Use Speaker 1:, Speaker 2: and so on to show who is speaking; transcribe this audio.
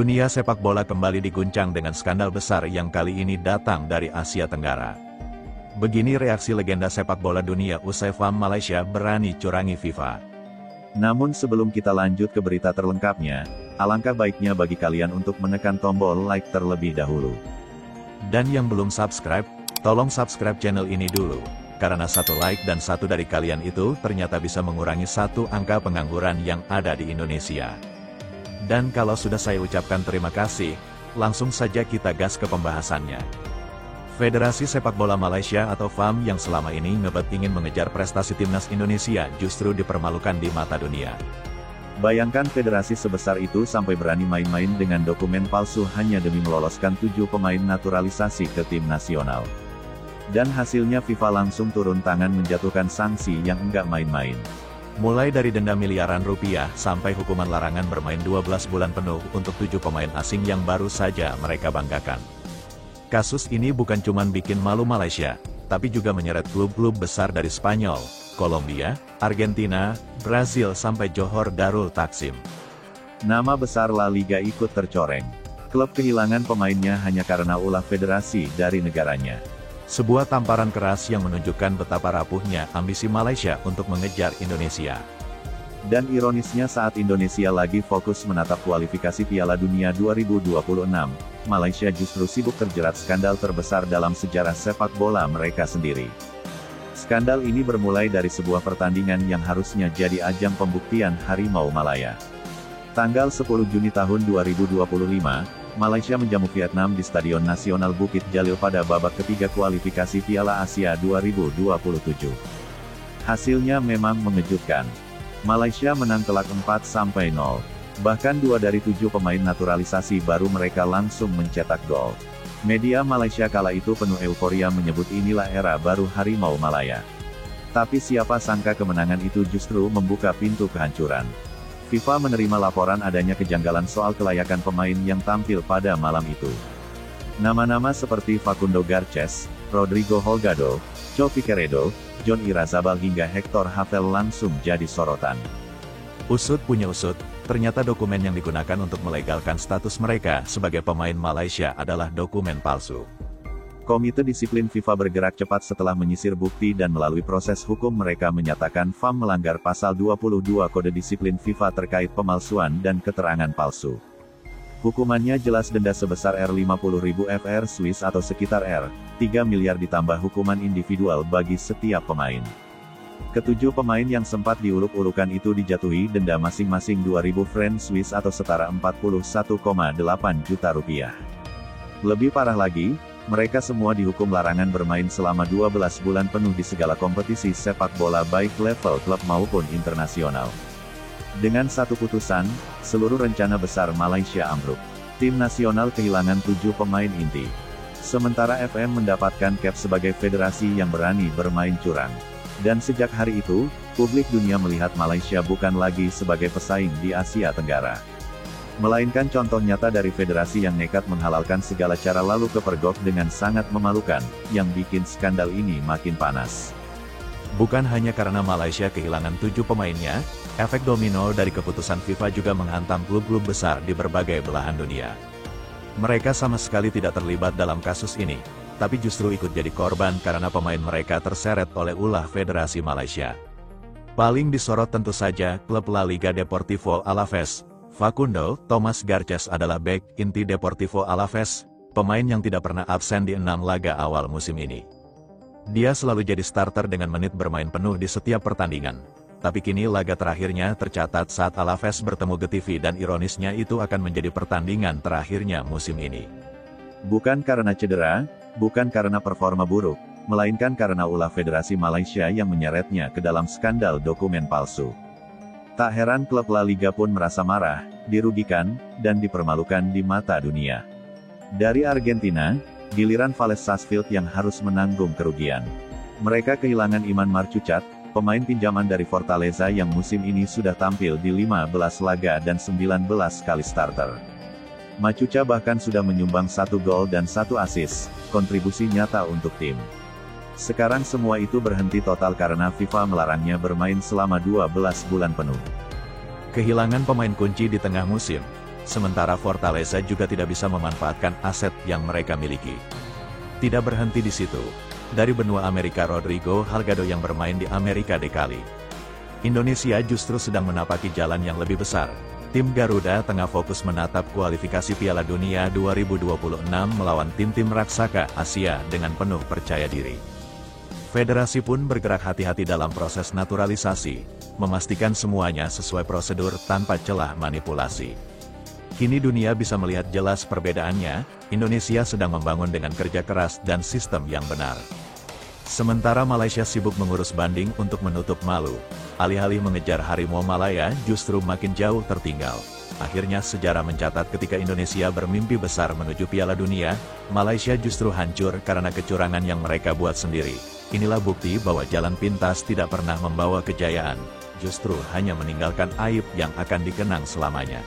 Speaker 1: Dunia sepak bola kembali diguncang dengan skandal besar yang kali ini datang dari Asia Tenggara. Begini reaksi legenda sepak bola dunia usai FAM Malaysia berani curangi FIFA.
Speaker 2: Namun sebelum kita lanjut ke berita terlengkapnya, alangkah baiknya bagi kalian untuk menekan tombol like terlebih dahulu.
Speaker 1: Dan yang belum subscribe, tolong subscribe channel ini dulu. Karena satu like dan satu dari kalian itu ternyata bisa mengurangi satu angka pengangguran yang ada di Indonesia. Dan kalau sudah saya ucapkan terima kasih, langsung saja kita gas ke pembahasannya. Federasi Sepak Bola Malaysia atau FAM yang selama ini ngebet ingin mengejar prestasi timnas Indonesia justru dipermalukan di mata dunia.
Speaker 2: Bayangkan federasi sebesar itu sampai berani main-main dengan dokumen palsu hanya demi meloloskan 7 pemain naturalisasi ke tim nasional. Dan hasilnya FIFA langsung turun tangan menjatuhkan sanksi yang enggak main-main.
Speaker 1: Mulai dari denda miliaran rupiah sampai hukuman larangan bermain 12 bulan penuh untuk 7 pemain asing yang baru saja mereka banggakan. Kasus ini bukan cuma bikin malu Malaysia, tapi juga menyeret klub-klub besar dari Spanyol, Kolombia, Argentina, Brazil sampai Johor Darul Taksim.
Speaker 2: Nama besar La Liga ikut tercoreng. Klub kehilangan pemainnya hanya karena ulah federasi dari negaranya.
Speaker 1: Sebuah tamparan keras yang menunjukkan betapa rapuhnya ambisi Malaysia untuk mengejar Indonesia.
Speaker 2: Dan ironisnya saat Indonesia lagi fokus menatap kualifikasi Piala Dunia 2026, Malaysia justru sibuk terjerat skandal terbesar dalam sejarah sepak bola mereka sendiri. Skandal ini bermulai dari sebuah pertandingan yang harusnya jadi ajang pembuktian Harimau Malaya. Tanggal 10 Juni tahun 2025, Malaysia menjamu Vietnam di Stadion Nasional Bukit Jalil pada babak ketiga kualifikasi Piala Asia 2027. Hasilnya memang mengejutkan. Malaysia menang telak 4-0. Bahkan 2 dari 7 pemain naturalisasi baru mereka langsung mencetak gol. Media Malaysia kala itu penuh euforia menyebut inilah era baru Harimau Malaya. Tapi siapa sangka kemenangan itu justru membuka pintu kehancuran. FIFA menerima laporan adanya kejanggalan soal kelayakan pemain yang tampil pada malam itu. Nama-nama seperti Facundo Garces, Rodrigo Holgado, Cho Piqueredo, John Irazabal hingga Hector Havel langsung jadi sorotan.
Speaker 1: Usut punya usut, ternyata dokumen yang digunakan untuk melegalkan status mereka sebagai pemain Malaysia adalah dokumen palsu.
Speaker 2: Komite Disiplin FIFA bergerak cepat setelah menyisir bukti dan melalui proses hukum mereka menyatakan FAM melanggar pasal 22 Kode Disiplin FIFA terkait pemalsuan dan keterangan palsu. Hukumannya jelas denda sebesar R50.000 FR Swiss atau sekitar R3 miliar ditambah hukuman individual bagi setiap pemain. Ketujuh pemain yang sempat diuluk-ulukan itu dijatuhi denda masing-masing 2.000 franc Swiss atau setara 41,8 juta rupiah. Lebih parah lagi, mereka semua dihukum larangan bermain selama 12 bulan penuh di segala kompetisi sepak bola baik level klub maupun internasional. Dengan satu putusan, seluruh rencana besar Malaysia ambruk. Tim nasional kehilangan 7 pemain inti. Sementara FM mendapatkan cap sebagai federasi yang berani bermain curang. Dan sejak hari itu, publik dunia melihat Malaysia bukan lagi sebagai pesaing di Asia Tenggara. Melainkan contoh nyata dari federasi yang nekat menghalalkan segala cara lalu kepergok dengan sangat memalukan, yang bikin skandal ini makin panas.
Speaker 1: Bukan hanya karena Malaysia kehilangan 7 pemainnya, efek domino dari keputusan FIFA juga menghantam klub-klub besar di berbagai belahan dunia. Mereka sama sekali tidak terlibat dalam kasus ini, tapi justru ikut jadi korban karena pemain mereka terseret oleh ulah Federasi Malaysia. Paling disorot tentu saja klub La Liga Deportivo Alaves. Facundo Thomas Garces adalah bek inti Deportivo Alaves, pemain yang tidak pernah absen di 6 laga awal musim ini. Dia selalu jadi starter dengan menit bermain penuh di setiap pertandingan. Tapi kini laga terakhirnya tercatat saat Alaves bertemu Getafe dan ironisnya itu akan menjadi pertandingan terakhirnya musim ini.
Speaker 2: Bukan karena cedera, bukan karena performa buruk, melainkan karena ulah Federasi Malaysia yang menyeretnya ke dalam skandal dokumen palsu. Tak heran klub La Liga pun merasa marah, dirugikan, dan dipermalukan di mata dunia. Dari Argentina, giliran Vélez Sarsfield yang harus menanggung kerugian. Mereka kehilangan Iman Marcuchat, pemain pinjaman dari Fortaleza yang musim ini sudah tampil di 15 laga dan 19 kali starter. Macuca bahkan sudah menyumbang 1 gol dan 1 assist, kontribusi nyata untuk tim. Sekarang semua itu berhenti total karena FIFA melarangnya bermain selama 12 bulan penuh.
Speaker 1: Kehilangan pemain kunci di tengah musim, Sementara Fortaleza juga tidak bisa memanfaatkan aset yang mereka miliki. Tidak berhenti di situ. Dari benua Amerika Rodrigo Halgado yang bermain di Amerika Dekali. Indonesia justru sedang menapaki jalan yang lebih besar. Tim Garuda tengah fokus menatap kualifikasi Piala Dunia 2026 melawan tim-tim raksasa Asia dengan penuh percaya diri. Federasi pun bergerak hati-hati dalam proses naturalisasi, memastikan semuanya sesuai prosedur tanpa celah manipulasi. Kini dunia bisa melihat jelas perbedaannya, Indonesia sedang membangun dengan kerja keras dan sistem yang benar. Sementara Malaysia sibuk mengurus banding untuk menutup malu, alih-alih mengejar harimau Malaya justru makin jauh tertinggal. Akhirnya sejarah mencatat ketika Indonesia bermimpi besar menuju Piala Dunia, Malaysia justru hancur karena kecurangan yang mereka buat sendiri. Inilah bukti bahwa jalan pintas tidak pernah membawa kejayaan, justru hanya meninggalkan aib yang akan dikenang selamanya.